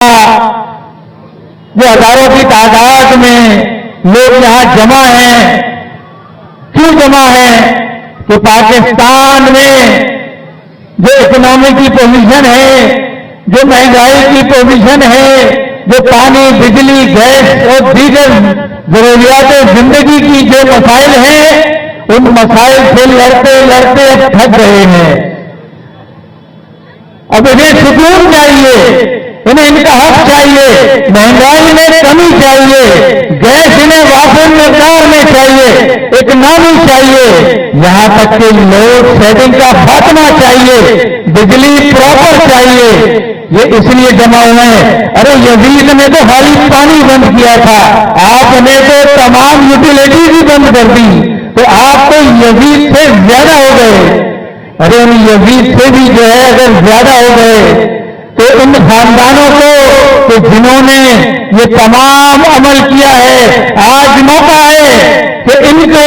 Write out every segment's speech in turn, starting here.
جو ہزاروں کی تعداد میں لوگ یہاں جمع ہیں، کیوں جمع ہیں؟ کہ پاکستان میں جو اکنامی کی پوزیشن ہے، جو مہنگائی کی پوزیشن ہے، جو پانی، بجلی، گیس اور دیگر ضروریات زندگی کی جو مسائل ہیں، ان مسائل سے لڑتے لڑتے اب تھک گئے ہیں۔ اب انہیں سکون چاہیے، انہیں ان کا حق چاہیے، مہنگائی میں کمی چاہیے، گیس انہیں وافر مقدار میں چاہیے، اکنامی چاہیے، یہاں تک کہ لوڈ شیڈنگ کا خاتمہ چاہیے، بجلی پراپر چاہیے۔ یہ اس لیے جمع ہوئے ہیں۔ ارے یزید نے تو خالی پانی بند کیا تھا، آپ نے تو تمام یوٹیلیٹی بھی بند کر دی، تو آپ تو یزید سے زیادہ ہو گئے۔ ارے ان یزید سے بھی جو ہے اگر زیادہ ہو گئے تو ان خاندانوں کو کہ جنہوں نے یہ تمام عمل کیا ہے، آج موقع ہے کہ ان کے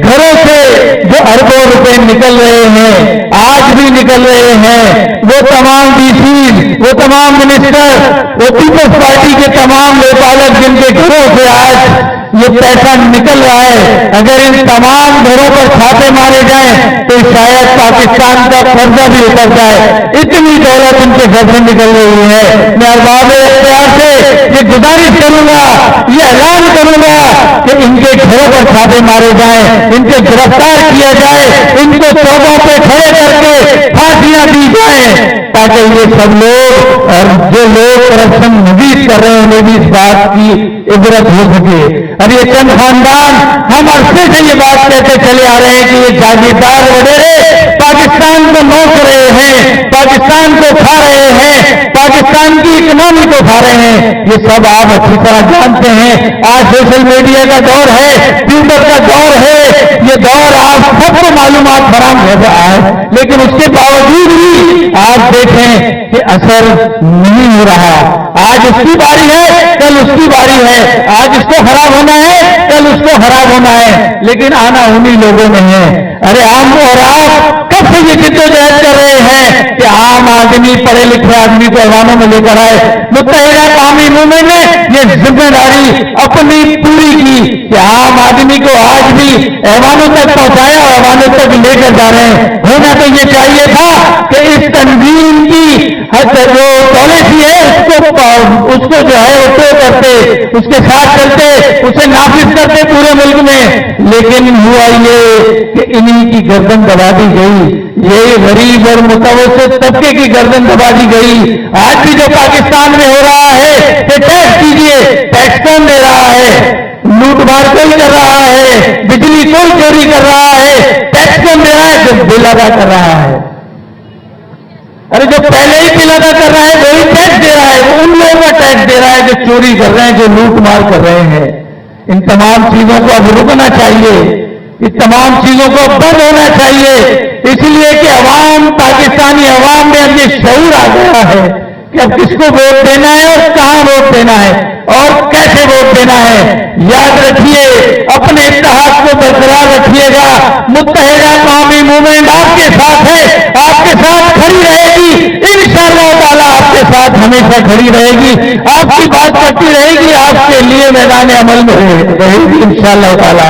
گھروں سے جو اربوں روپے نکل رہے ہیں، آج بھی نکل رہے ہیں، وہ تمام ڈی سی، وہ تمام منسٹر، وہ پیپلز پارٹی کے تمام وکالت جن کے گھروں سے آج یہ پیسہ نکل رہا ہے، اگر ان تمام گھروں پر چھاپے مارے جائیں تو شاید پاکستان کا قرضہ بھی اتر جائے، اتنی دولت ان کے گھر سے نکل رہی ہے۔ میں ارباب اختیار سے یہ گزارش کروں گا، یہ اعلان کروں گا کہ ان کے گھروں پر چھاپے مارے جائیں، ان کو گرفتار کیا جائے، ان کو چوکوں پہ کھڑے کر کے پھانسیاں دی جائیں، تاکہ یہ سب لوگ اور جو لوگ کرپشن مزید کر رہے ہیں انہیں بھی اس بات کی عبرت ہو سکے۔ اب یہ چند خاندان ہم عرصے سے یہ بات کہتے چلے آ رہے ہیں کہ یہ جاگیردار وڈیرے پاکستان کو نوچ رہے ہیں، پاکستان کو کھا رہے ہیں، پاکستان کی اکنامی کو کھا رہے ہیں، یہ سب آپ اچھی طرح جانتے ہیں۔ آج سوشل میڈیا کا دور ہے، ٹویٹر کا دور ہے، یہ دور آپ سب کو معلومات فراہم ہو رہا ہے، لیکن اس کے باوجود بھی آج دیکھیں کہ اثر نہیں ہو رہا۔ آج اس کی باری ہے، کل اس کی باری ہے، آج اس کو خراب ہونا ہے، کل اس کو خراب ہونا ہے، لیکن آنا انہی لوگوں میں ہے۔ ارے ہم اور آپ کب سے یہ جدوجہد کر رہے ہیں کہ عام آدمی، پڑھے لکھے آدمی کو ایوانوں میں لے کر آئے۔ متحدہ قومی موومنٹ نے یہ ذمہ داری اپنی پوری کی کہ عام آدمی کو آج بھی ایوانوں تک پہنچایا اور ایوانوں تک لے کر جا رہے ہیں۔ ہونا تو یہ چاہیے تھا کہ اس تنظیم کی جو پالیسی ہے اس کو جو ہے وہ طے کرتے، اس کے ساتھ چلتے، اسے نافذ کرتے پورے ملک میں، لیکن ہوا یہ کہ انہی کی گردن دبا دی گئی، یہ غریب اور متوسط طبقے کی گردن دبا دی گئی۔ آج بھی جو پاکستان میں ہو رہا ہے کہ ٹیکس کیجیے، ٹیکس کون دے رہا ہے؟ لوٹ مار کوئی کر رہا ہے، بجلی کوئی چوری کر رہا ہے، ٹیکس کون دے رہا ہے؟ جو بل ادا کر رہا ہے۔ ارے جو پہلے ہی بل ادا کر رہا ہے وہی ٹیکس دے رہا ہے، وہ ان لوگوں کا ٹیکس دے رہا ہے جو چوری کر رہے ہیں، جو لوٹ مار کر رہے ہیں۔ ان تمام چیزوں کو اب رکنا چاہیے، ان تمام چیزوں کو بند ہونا چاہیے، اس لیے کہ عوام، پاکستانی عوام میں اب یہ شعور آ گیا ہے کہ اب کس کو ووٹ دینا ہے اور کہاں ووٹ دینا ہے اور کیسے ووٹ دینا ہے۔ یاد رکھیے، اپنے اتحاد کو برقرار رکھیے گا، متحدہ قومی موومنٹ آپ کے ساتھ ہے، آپ کے ساتھ کھڑی رہے گی، انشاءاللہ تعالیٰ آپ کے ساتھ ہمیشہ کھڑی رہے گی، آپ کی بات کرتی رہے گی، آپ کے لیے میدان عمل میں رہے گی انشاءاللہ تعالیٰ۔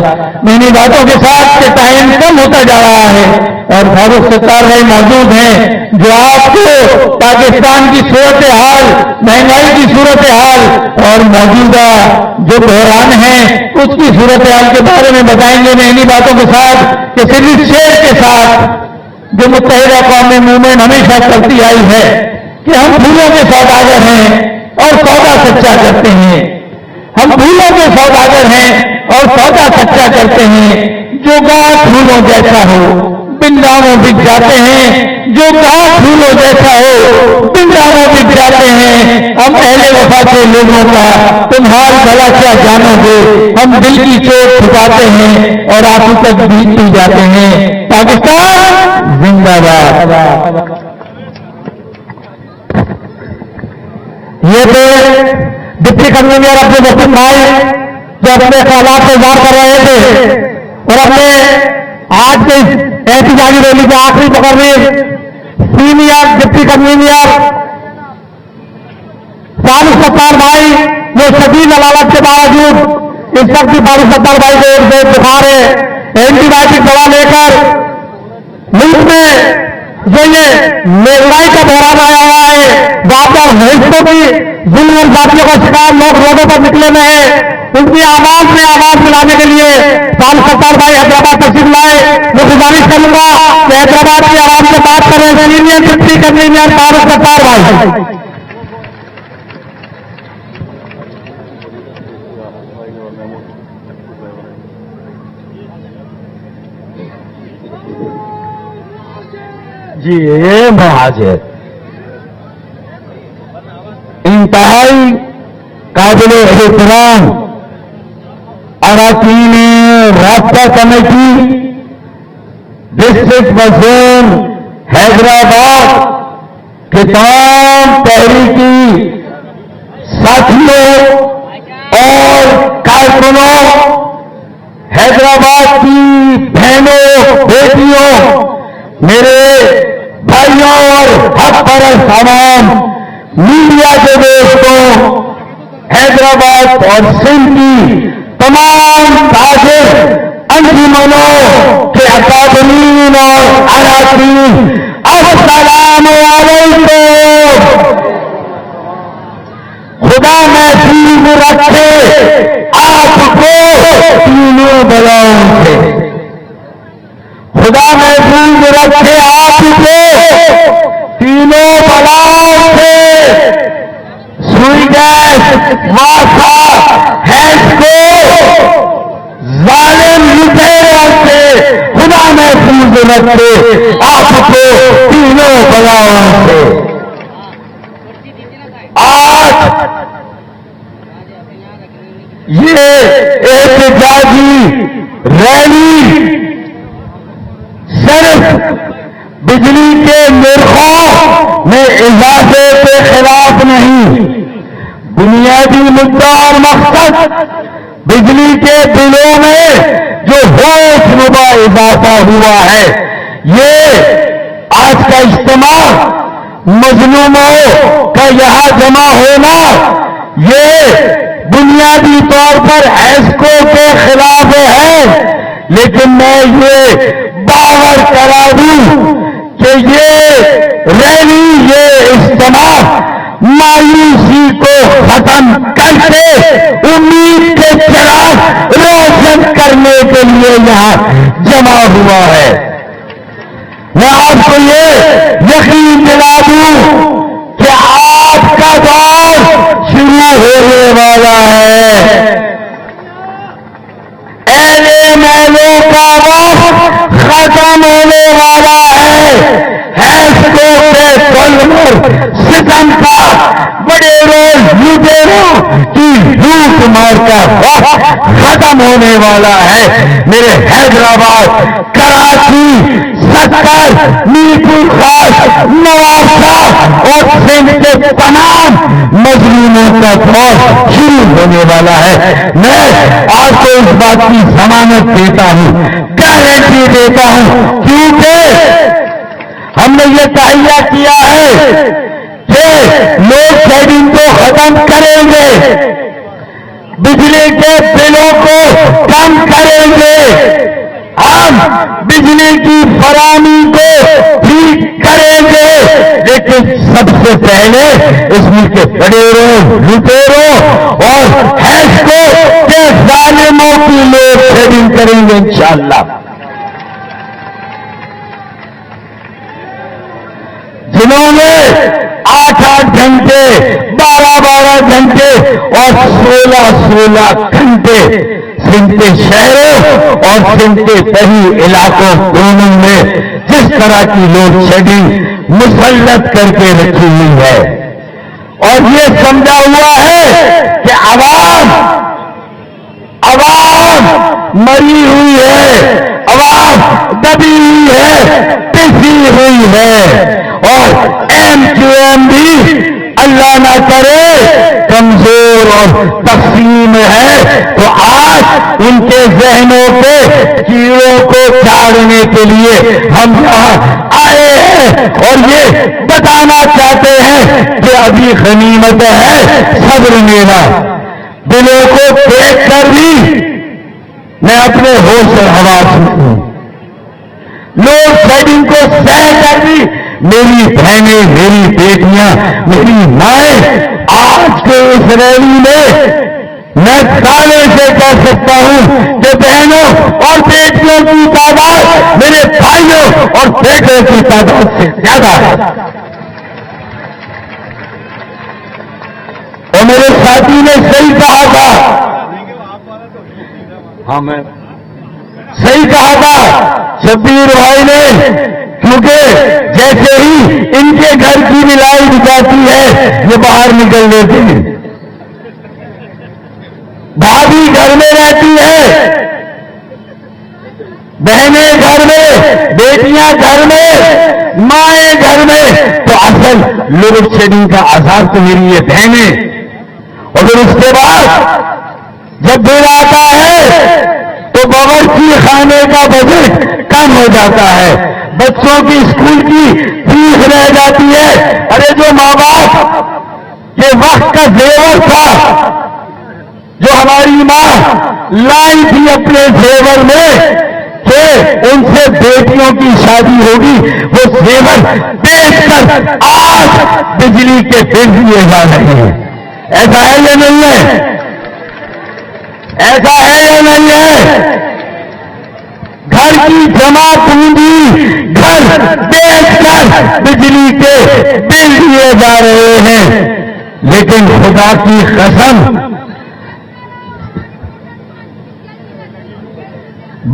میری باتوں کے ساتھ کہ ٹائم کم ہوتا جا رہا ہے اور فاروق ستار بھائی موجود ہیں جو آپ کو پاکستان کی صورتحال، مہنگائی کی صورتحال اور موجودہ جو بحران ہے اس کی صورتحال کے بارے میں بتائیں گے۔ میں انہی باتوں کے ساتھ کہ صرف شعر کے ساتھ جو متحدہ قومی موومنٹ ہمیشہ کرتی آئی ہے کہ ہم پھولوں کے سوداگر ہیں اور سودا سچا کرتے ہیں، ہم پھولوں کے سوداگر ہیں اور سودا سچا کرتے ہیں، جو گاہ پھولوں جیسا ہو بنداؤں بک جاتے ہیں، جو گاہ پھولوں جیسا ہو بنداؤں بک جاتے ہیں۔ ہم اہل وفا کے لوگوں کا تم حال بھلا کیا جانو گے، ہم دل کی چوٹ چھپاتے ہیں اور آنکھوں تک بیت پی جاتے ہیں۔ پاکستان زندہ باد۔ یہ تو ڈپٹی کنوینر اپنے وسیم بھائی جو اپنے خیالات سے اظہار کر رہے تھے اور اپنے آج کے احتجاجی ریلی کے آخری مقرر senior deputy convener Farooq Sattar بھائی وہ شدید علالت کے باوجود اس وقت بھی فاروق ستار بھائی کو ایک بیٹ بخار ہے، اینٹی بایوٹک دوا لے کر ملک میں جو یہ مہنگائی کا بحران آیا ہوا ہے وہاں پر حیثیتوں کی ظلم اور ذاتیوں کا شکار لوگ روڈوں پر نکلے ہوئے ہیں، ان کی آواز میں آواز ملانے کے لیے فاروق ستار بھائی حیدرآباد تشریف لائے. میں گزارش کروں گا کہ حیدرآباد کی آرام سے بات کریں senior deputy convener Farooq Sattar بھائی. جی یہ مہاجر انتہائی قابل احترام اراکین رابطہ کمیٹی ڈسٹرکٹ وزیر حیدرآباد کے تمام تحریکی ساتھیوں اور کارکنوں، حیدرآباد کی بہنوں بیٹیوں، میرے بھائیوں اور حق پرست تمام میڈیا کے دوستوں، حیدرآباد اور سندھ کی تمام تاجر انجمنوں کے اکادمین اور اراکین، السلام علیکم. خدا محفوظ رکھے آپ کو تینوں بلاؤں سے، خدا محفوظ رکھے آپ کو تینوں بلاؤں سے، سوئی گیس، واسا، ہیسکو، ظالم لٹیروں سے خدا محفوظ رکھے آپ کو تینوں بلاؤں سے. آج یہ احتجاجی ریلی صرف بجلی کے نرخوں میں اضافے کے خلاف نہیں، بنیادی مدعا اور مقصد بجلی کے بلوں میں جو خوفنما اضافہ ہوا ہے، یہ آج کا اجتماع مظلوموں کا یہاں جمع ہونا، یہ بنیادی طور پر ایسکو کے خلاف ہے. لیکن میں یہ باور کرا دوں کہ یہ ریلی، یہ اجتماع مایوسی کو ختم کر کے امید کے چراغ روشن کرنے کے لیے یہاں جمع ہوا ہے. میں آپ کو یہ یقین دلا دوں کہ آپ کا دور شروع ہونے والا ہے. میلوں کا وقت ختم ہونے والا ہے. ہیسکو کے ظلم ستم کا، بڑے روز لوٹیروں کی لوٹ مار کا وقت ختم ہونے والا ہے. میرے حیدرآباد، کراچی، ستر، میرپور خاص، نوابشاہ اور سندھ کے تمام مظلوموں کا دور شروع ہونے والا ہے. میں آپ کو اس بات کی ضمانت دیتا ہوں، گارنٹی دیتا ہوں، کیونکہ ہم نے یہ تہیہ کیا ہے کہ لوڈ شیڈنگ کو ختم کریں گے، بجلی کے بلوں کو کم کریں گے، ہم بجلی کی فراہمی کو ٹھیک کریں گے. لیکن سب سے پہلے اس ملک کے بڑیروں، لٹیروں اور ہیسکو کے ظالموں کی لوڈ شیڈنگ کریں گے انشاءاللہ. جنہوں نے 8-8 گھنٹے، 12-12 گھنٹے اور 16-16 گھنٹے سندھ کے شہروں اور سندھ کے دیہی علاقوں دونوں میں جس طرح کی لوڈ شیڈنگ مسلط کر کے رکھی ہوئی ہے، اور یہ سمجھا ہوا ہے کہ عوام مری ہوئی ہے، عوام دبی ہوئی ہے، پسی ہوئی ہے، اور MQM بھی اللہ نہ کرے کمزور اور تقسیم ہے. تو آج ان کے ذہنوں پہ کیڑوں کو چاڑنے کے لیے ہم یہاں آئے ہیں. ہیں اور یہ بتانا چاہتے ہیں کہ ابھی غنیمت ہے صبر میرا. دلوں کو دیکھ کر بھی میں اپنے ہوش اور حواس میں ہوں. لوڈ شیڈنگ کو سہ کر بھی میری بہنیں، میری بیٹیاں، میری مائیں آج کے اس ریلی میں میں دعوے سے کہہ سکتا ہوں کہ بہنوں اور بیٹیوں کی تعداد میرے بھائیوں اور بیٹوں کی تعداد سے زیادہ ہے. اور میرے ساتھی نے صحیح کہا تھا، ہاں میں صحیح کہا تھا شبیر بھائی نے، کیونکہ جیسے ہی ان کے گھر کی بھی لائٹ جاتی ہے یہ باہر نکل لیتے ہیں. بھابھی گھر میں رہتی ہے، بہنیں گھر میں، بیٹیاں گھر میں، مائیں گھر میں، تو اصل لوڈ شیڈنگ کا عذاب تو میری یہ بہنیں. اور پھر اس کے بعد جب بل آتا ہے تو باورچی خانے کا بجٹ کم ہو جاتا ہے، بچوں کی اسکول کی فیس رہ جاتی ہے. ارے جو ماں باپ یہ وقت کا زیور تھا، جو ہماری ماں لائی تھی اپنے زیور میں کہ ان سے بیٹیوں کی شادی ہوگی، وہ زیور بیچ کر آج بجلی کے بل دیے جا رہے ہیں. ایسا ہے یا نہیں ہے؟ ایسا ہے یا نہیں ہے؟ گھر کی جمع پونجی گھر بیچ کر بجلی کے بل دیے جا رہے ہیں. لیکن خدا کی قسم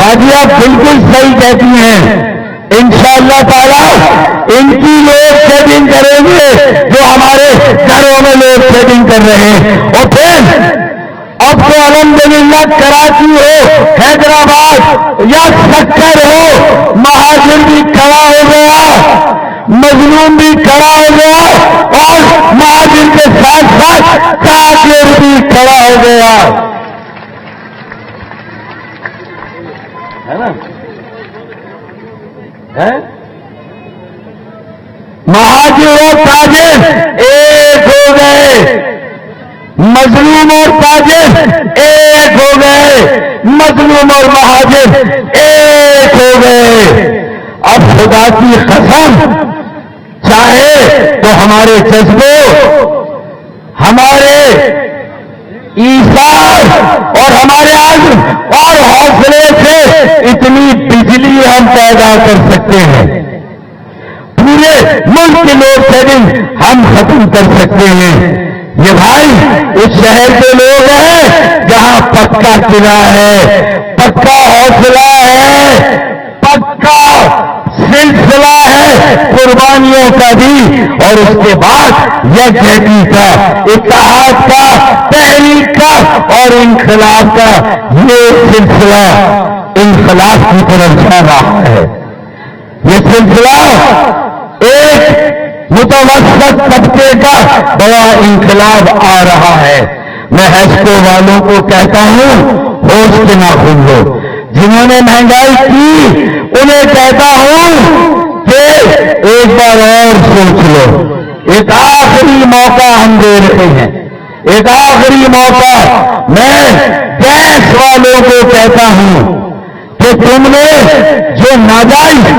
باجیاں بالکل صحیح کہتی ہیں. انشاءاللہ تعالی ان کی لوڈ شیڈنگ کریں گے جو ہمارے گھروں میں لوڈ شیڈنگ کر رہے ہیں. اور پھر اب تو الحمدللہ کراچی ہو، حیدرآباد یا سکر ہو، مہاجر بھی کھڑا ہو گیا، مظلوم بھی کھڑا ہو گیا، اور مہاجر کے ساتھ ساتھ کافر بھی کھڑا ہو گیا. ہے نا؟ مہاجر اور تاجر ایک ہو گئے، مظلوم اور تاجر ایک ہو گئے، مظلوم اور مہاجر ایک ہو گئے. اب خدا کی قسم چاہے تو ہمارے جذبوں، ہمارے ایثار اور ہمارے عزم اور حوصلے سے اتنی بجلی ہم پیدا کر سکتے ہیں، پورے ملک کی لوڈ شیڈنگ ہم ختم کر سکتے ہیں. یہ بھائی اس شہر کے لوگ ہیں جہاں پکا قلعہ ہے، پکا حوصلہ ہے، پکا سلسلہ ہے قربانیوں کا بھی، اور اس کے بعد یکجہتی کا، اتحاد کا، تحریک کا اور انقلاب کا یہ سلسلہ انقلاب کی طرف جا رہا ہے. یہ سلسلہ ایک متوسط طبقے کا بڑا انقلاب آ رہا ہے. میں ہیسکو والوں کو کہتا ہوں ہوش کے نہ کھول لو. جنہوں نے مہنگائی کی انہیں کہتا ہوں کہ ایک بار اور سوچ لو. ایک آخری موقع ہم دے رہے ہیں، ایک آخری موقع. میں گیس والوں کو کہتا ہوں کہ تم نے جو ناجائز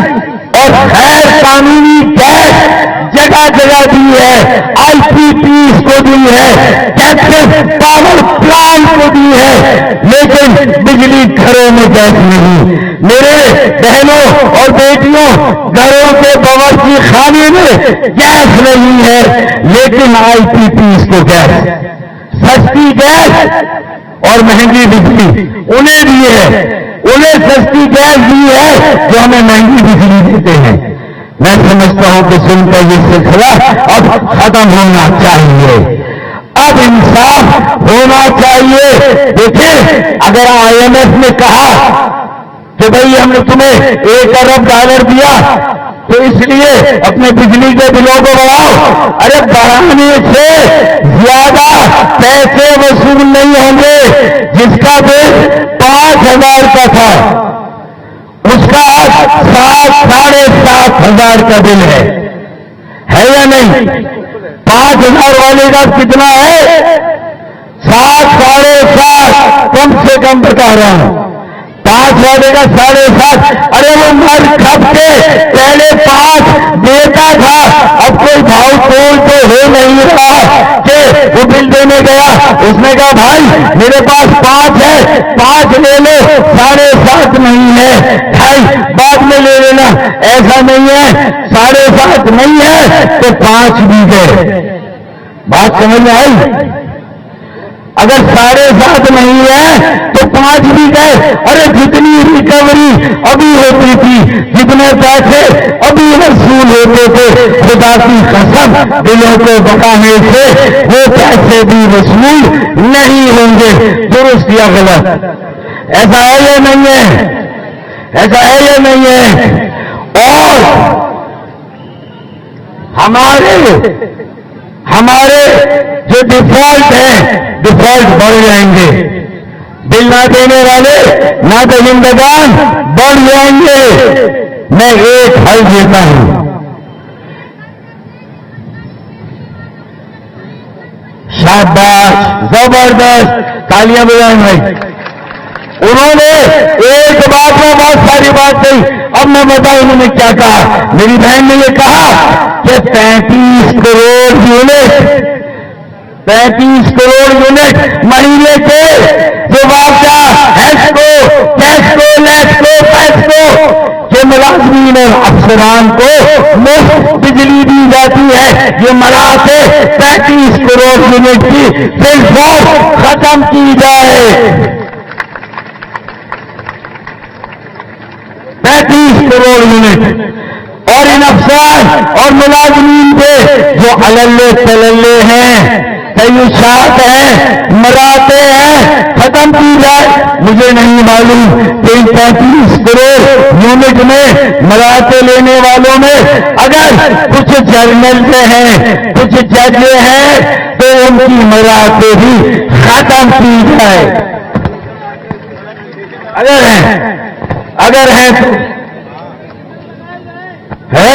اور غیر قانونی گیس جگہ جگہ دی ہے، آئی پی پیز کو دی ہے، کیپٹن پاور پلانٹ کو دی ہے، لیکن بجلی گھروں میں گیس نہیں. میرے بہنوں اور بیٹیوں گھروں کے باورچی خانے میں گیس نہیں ہے، لیکن آئی پی پیز کو گیس، سستی گیس اور مہنگی بجلی انہیں دی ہے. انہیں سستی گیس دی ہے جو ہمیں مہنگی بجلی دیتے ہیں. میں سمجھتا ہوں کہ سن کا یہ سلسلہ اب ختم ہونا چاہیے، اب انصاف ہونا چاہیے. دیکھیں اگر آئی ایم ایف نے کہا کہ بھئی ہم نے تمہیں $1 ارب دیا تو اس لیے اپنے بجلی کے بلوں کو بڑھاؤ، ارے بڑھانے سے زیادہ پیسے وصول نہیں ہوں گے. جس کا بل 5,000 کا تھا اس کا 7,500 کا بل ہے یا نہیں؟ 5,000 والے کا کتنا ہے؟ 7 7.5 کم سے کم بتا رہا ہوں. 5 والے کا 7.5. ارے وہ مر کھپ کے پہلے 5 دیتا تھا, اب کوئی بھاؤ تول تو ہو نہیں رہا کہ وہ بل دینے گیا, اس نے کہا بھائی میرے پاس 5 ہے, 5 لے لو, 7.5 نہیں ہے, بھائی بعد میں لے لینا. ایسا نہیں ہے, 7.5 نہیں ہے تو 5 بھی گئے. بات سمجھ میں آئی؟ اگر 7.5 نہیں ہے تو 5 بھی گئے. ارے جتنی ریکوری ابھی ہوتی تھی, جتنے پیسے ابھی وصول ہوتے تھے, خدا کی قسم دلوں کو بتانے سے وہ پیسے بھی وصول نہیں ہوں گے. درست یا غلط؟ ایسا ہے یا نہیں ہے؟ ایسا ہے یا نہیں ہے؟ اور ہمارے جو ڈیفالٹ ہیں, ڈیفالٹ بڑھ جائیں گے. بل نہ دینے والے نہ دہندگان بڑھ جائیں گے. میں ایک حل دیتا ہوں, شاباش, زبردست, تالیاں بجائیں بھائی. انہوں نے ایک بات میں بہت ساری بات کہی. اب میں بتاؤں انہوں نے کیا کہا. میری بہن نے یہ کہا کہ 35 کروڑ یونٹ 35 کروڑ یونٹ مہینے کے جو واقعہ ہیسکو, کیسکو, نیسکو, پیسکو کے ملازمین اور افسران کو مفت بجلی دی جاتی ہے, یہ ملا کے 35 کروڑ یونٹ کی فلفور ختم کی جائے. 35 کروڑ یونٹ. اور ان افسران اور ملازمین کے جو عللے تللے ہیں, تعیشات ہیں, مراتے ہیں, ختم کی جائے. مجھے نہیں معلوم کہ ان 35 کروڑ یونٹ میں مراتے لینے والوں میں اگر کچھ جرنل میں ہیں, کچھ جج ہیں, تو ان کی مراتے بھی ختم کی جائے. اگر ہیں تو ہے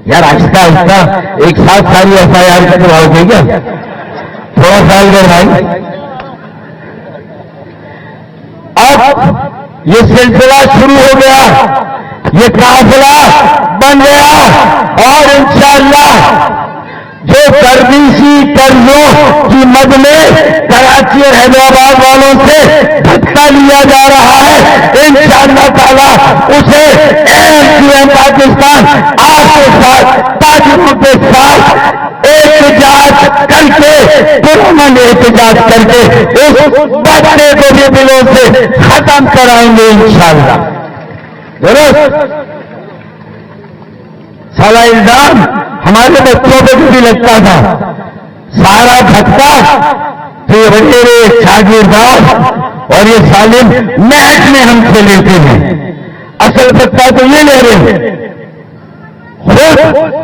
یار. آہستہ آہستہ ایک ساتھ ساری FIR کا دباؤ دے گا, تھوڑا سال کر بھائی. اب یہ سلسلہ شروع ہو گیا, یہ قافلہ بن گیا, اور انشاءاللہ جو تربیسی قرضوں کی مد میں کراچی اور حیدرآباد والوں سے دھکا لیا جا رہا ہے, انشاءاللہ تعالی اسے MQM پاکستان آپ کے ساتھ تاجروں کے ساتھ احتجاج کر کے, پرامن احتجاج کر کے اس بچے کو بھی دلوں سے ختم کرائیں گے انشاءاللہ. درست؟ سارا الزام ہمارے بچوں پہ بھی لگتا تھا, سارا دھکا تو یہ وزیر شاگردار اور یہ سالم محض میں ہم سے لیتے ہیں. اصل دھکا تو یہ لے رہے ہیں, خود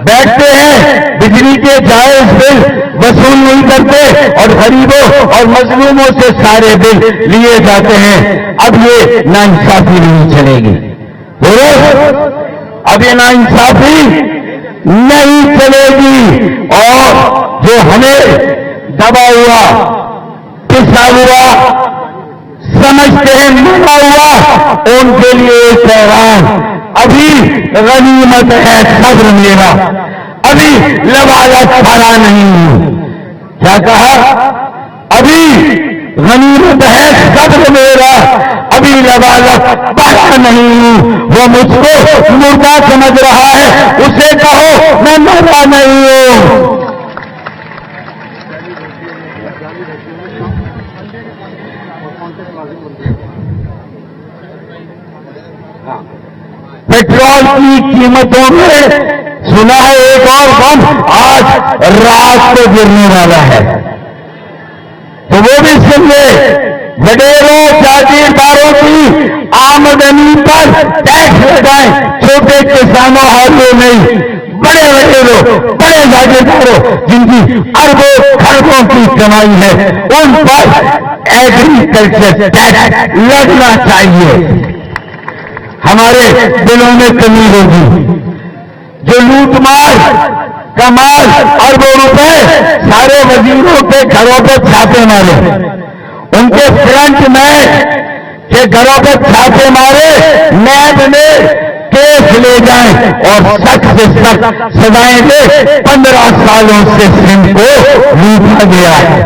بیٹھتے ہیں, بجلی کے جائز بل وصول نہیں کرتے اور غریبوں اور مظلوموں سے سارے بل لیے جاتے ہیں. اب یہ ناانصافی نہیں چلے گی. اب یہ ناانصافی نہیں چلے گی, اور جو ہمیں دبا ہوا, پسا ہوا سمجھتے ہیں, ملا ہوا, ان کے لیے ایک پیغام, ابھی غنیمت ہے صبر میرا, ابھی لوالت پڑا نہیں. کیا کہا؟ ابھی غنیمت ہے صبر میرا, ابھی لوالت پڑا نہیں. وہ مجھ کو مردہ سمجھ رہا ہے, اسے کہو میں مرا نہیں ہوں. پیٹرول کی قیمتوں میں سنا ہے ایک اور بم آج رات کو گرنے والا ہے, تو وہ بھی سن لے. وڈیروں جاگیرداروں کی آمدنی پر ٹیکس لگائیں, چھوٹے کسانوں حالیوں نہیں, بڑے وڈیروں, بڑے جاگیرداروں جن کی اربوں خربوں کی کمائی ہے, ان پر ایگریکلچر ٹیکس لگنا چاہیے. ہمارے دلوں میں کمی ہوگی. جو لوٹ مار کا مال اربوں روپے سارے وزیروں کے گھروں پہ چھاپے مارے, ان کے فرنٹ مین کے گھروں پہ چھاپے مارے, نیب نے کیس لے جائیں اور سخت سے سخت سزائیں دے. 15 سالوں سے سندھ کو لوٹا گیا ہے,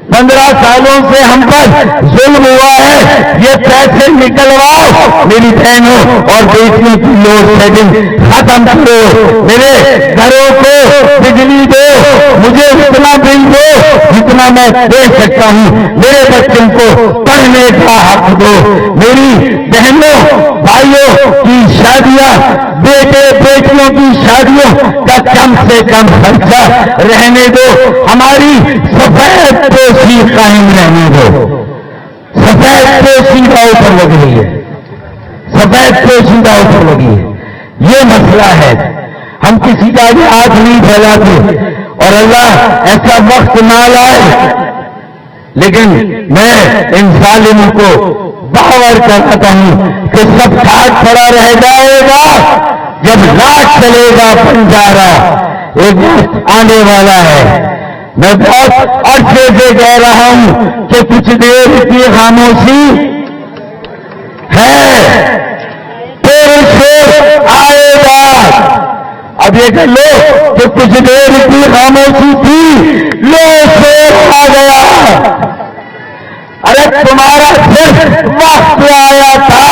15 سالوں سے ہم پر ظلم ہوا ہے. یہ پیسے نکلواؤ میری بہنوں اور بیٹیوں کی لوڈ شیڈنگ ختم کرو, میرے گھروں کو بجلی دو, مجھے اتنا بل دو جتنا میں دے سکتا ہوں, میرے بچوں کو پڑھنے کا حق دو, میری بہنوں بھائیوں کی شادیاں, بیٹے بیٹیوں کی شادیوں کا کم سے کم خرچہ رہنے دو, ہماری سفید پوشی قائم رہنے دو. سفید پوشیدہ اوپر لگ رہی ہے, سفید پوشیدہ اوپر لگی ہے. یہ مسئلہ ہے. ہم کسی کا بھی ہاتھ نہیں پھیلاتے اور اللہ ایسا وقت نہ لائے, لیکن میں ان ظالموں کو باور کرتا ہوں کہ سب ٹھاٹ کھڑا رہ جائے گا جب لاٹ چلے گا بنجارا. ایک وقت آنے والا ہے. میں بہت عرصے سے کہہ رہا ہوں کہ کچھ دیر کی خاموشی ہے, پھر شور آئے گا. اب یہ کہہ لو کہ کچھ دیر کی خاموشی تھی, لو شور آ گیا. ارے تمہارا صرف وقت آیا تھا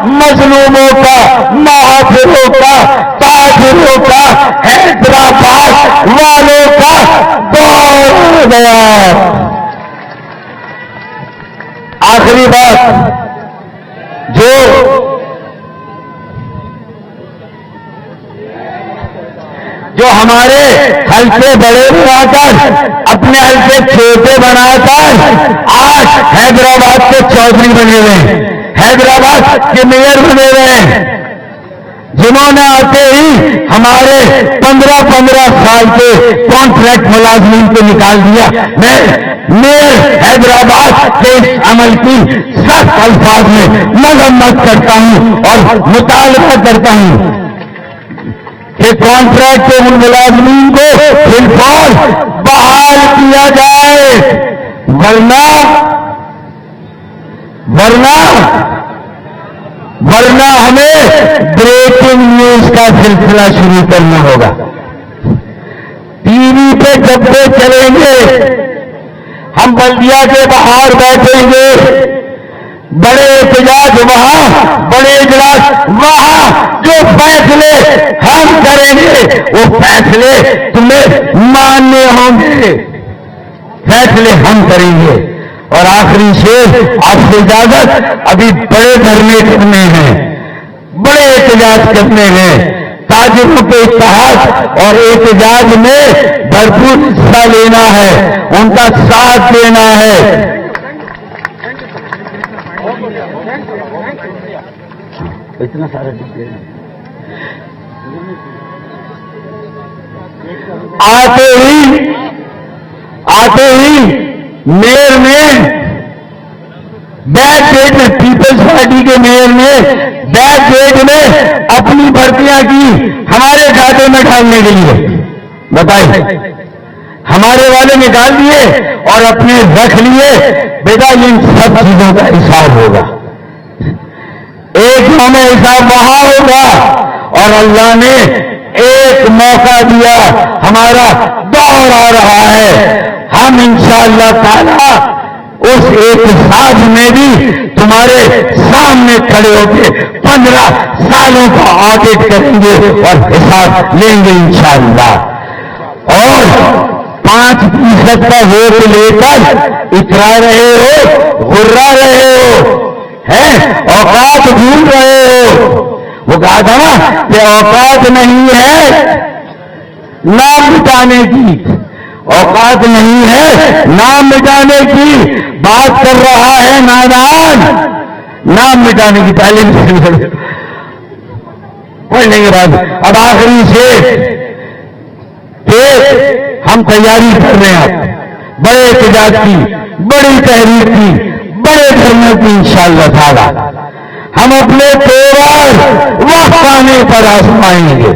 مظلوموں کا, محافظوں کا, تاجروں کا, حیدرآباد والوں کا دور گیا. آخری بات, جو ہمارے حلقے بڑے بنا کر اپنے حلقے چھوٹے بنا کر آج حیدرآباد کے چودھری بنے ہوئے ہیں, حیدرآباد کے میئر بنے ہوئے ہیں, جنہوں نے آتے ہی ہمارے 15 سال کے کانٹریکٹ ملازمین کو نکال دیا. میں میئر حیدرآباد کے اس عمل کی سخت الفاظ میں مذمت کرتا ہوں اور مطالبہ کرتا ہوں کہ کانٹریکٹ کے ان ملازمین کو بالفعل بحال کیا جائے, ورنہ ہمیں بریکنگ نیوز کا سلسلہ شروع کرنا ہوگا. ٹی وی پہ ڈبے چلیں گے, ہم بلدیہ کے باہر بیٹھیں گے, بڑے احتجاج وہاں, بڑے اجلاس وہاں, جو فیصلے ہم کریں گے وہ فیصلے تمہیں ماننے ہوں گے, فیصلے ہم کریں گے. اور آخری شیر آپ سے اجازت, ابھی بڑے دھرنے کرنے ہیں, بڑے احتجاج کرنے ہیں, تاجروں کے اتحاد اور احتجاج میں بھرپور حصہ لینا ہے, ان کا ساتھ دینا ہے. اتنا سارا آتے ہی میئر نے بیک گیٹ میں, پیپلز پارٹی کے میئر نے بیک گیٹ میں اپنی بھرتیاں کی ہمارے کھاتے میں ڈالنے کے لیے. بتائیے, ہمارے والے نکال دیے اور اپنے رکھ لیے. بیٹا ان سب چیزوں کا حساب ہوگا, ایک یوم حساب وہاں ہوگا, اور اللہ نے ایک موقع دیا, ہمارا دور آ رہا ہے. ہم انشاءاللہ تعالی اس احتساب میں بھی تمہارے سامنے کھڑے ہو کے 15 سالوں کا آڈٹ کریں گے اور حساب لیں گے انشاءاللہ. اور 5% کا ووٹ لے کر اترا رہے ہو, غرا رہے ہو, اوقات بھول رہے ہو. وہ کہا تھا نا کہ اوقات نہیں ہے نام مٹانے کی, اوقات نہیں ہے نام مٹانے کی. بات کر رہا ہے نادان, نام مٹانے کی. پہلے پڑھنے کے بعد اب آخری سے کہ ہم تیاری کر رہے ہیں بڑے احتجاج کی. بڑی تحریک کی، بڑے دھرنے کی انشاءاللہ تعالی ہم اپنے تیور وقت آنے پر آزمائیں گے،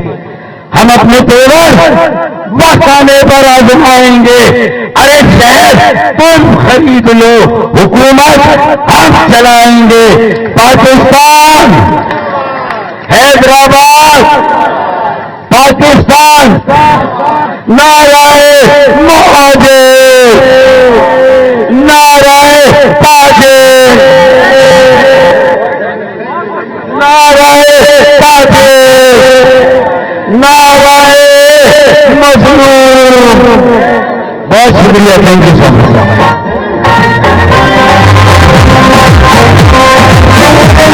ہم اپنے تیور وقت آنے پر آزمائیں گے۔ ارے شہر تم خرید لو، حکومت ہم چلائیں گے۔ پاکستان، حیدرآباد، پاکستان، نعرہ مہاجر، نعرہ تاجر، نعرہ تاجر، نعرہ مظلوم۔ بہت شکریہ، تھینک یو سو مچ۔